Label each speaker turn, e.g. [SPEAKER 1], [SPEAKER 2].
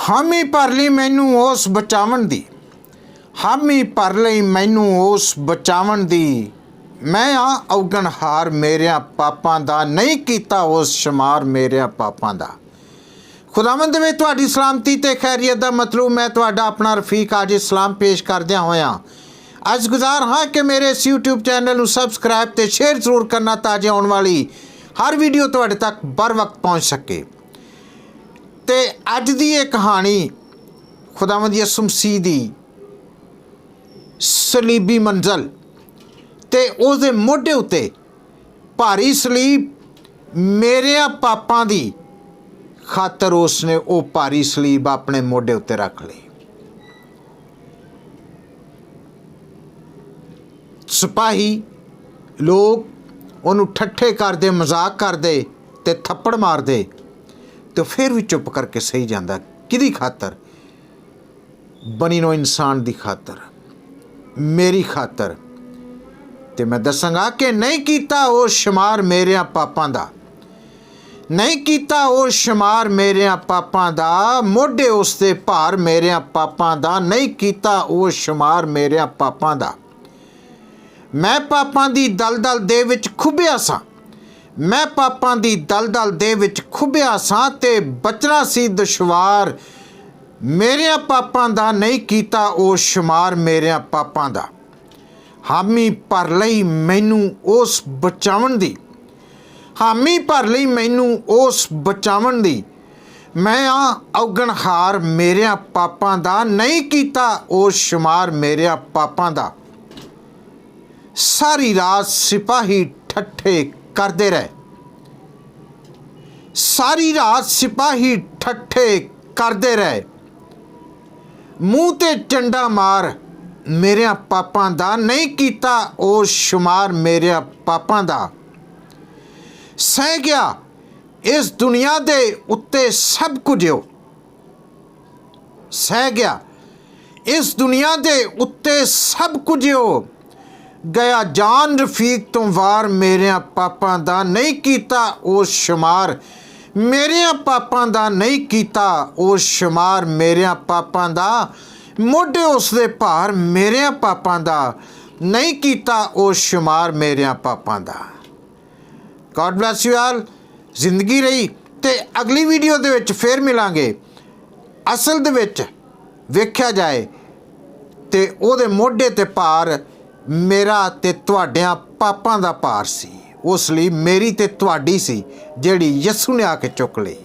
[SPEAKER 1] हामी भर ली मैनू उस बचावन दी, हामी भर ली मैनू उस बचावन दी। मैं हाँ अवगण हार मेरिया पापां दा, नहीं कीता उस शुमार मेरिया पापां दा। खुदावंद में तुहाडी सलामती ते खैरियत दा मतलूब मैं तुहाडा अपना रफीक आज सलाम पेश करदिया होया अज गुजार हाँ कि मेरे इस यूट्यूब चैनल नूं सबसक्राइब ते शेयर जरूर करना ताजे आने वाली हर वीडियो तुहाडे तक बर वक्त पहुँच सके। ते अज दी ये कहानी खुदावंद यसू मसीह दी सलीबी मंजिल ते उसदे मोढे उत्ते भारी सलीब मेरिया पापां दी खातर उसने वो भारी सलीब अपने मोढे उत्ते रख ली। सिपाही लोग उन्होंने ठट्ठे करते मजाक करते ते थप्पड़ मारते तो फिर भी चुप करके सही जाता। किदी खातर? बनी नो इंसान दी खातर, मेरी खातर। ते मैं दसांगा कि नहीं कीता वो शुमार मेरिया पापां दा, नहीं कीता वो शुमार मेरिया पापां दा, मोढे उसते भार मेरिया पापां दा, नहीं कीता वो शुमार मेरिया पापां दा। मैं पापां दी दलदल दे विच खुबिया सां, मैं पापां दी दलदल दे विच खुबिया सां ते बचना सी दुश्वार मेरिया पापां दा, नहीं कीता वो शुमार मेरिया पापां दा। हामी भर लई मैनू उस बचावन दी, हामी भर लई मैनू उस बचावन दी। मैं हाँ अवगण हार मेरिया पापां दा, नहीं कीता वो शुमार मेरिया पापां दा। सारी रात सिपाही ठट्ठे करते रहे, सारी रात सिपाही ठट्ठे करते रहे। मूँह ते चंडा मार मेरिया पापां दा, नहीं कीता वो शुमार मेरिया पापां दा। सह गया इस दुनिया दे उत्ते सब कुछ, सह गया इस दुनिया दे उत्ते सब कुछ। गया जान रफीक तो वार मेरिया पापां दा, नहीं कीता वो शुमार मेरिया पापां दा, नहीं कीता वो शुमार मेरिया पापां दा। मोढे उसदे भार मेरिया पापां दा, नहीं कीता वो शुमार मेरिया पापां दा। God bless you all. जिंदगी रही ते अगली वीडियो दे विच फिर मिलांगे। असल दे विच वेख्या जाए ते ओहदे मोढे ते भार मेरा ते तुहाडियां पापां दा भार सी, उस लई मेरी ते तुहाडी सी जिहड़ी यसू ने आके चुक लई।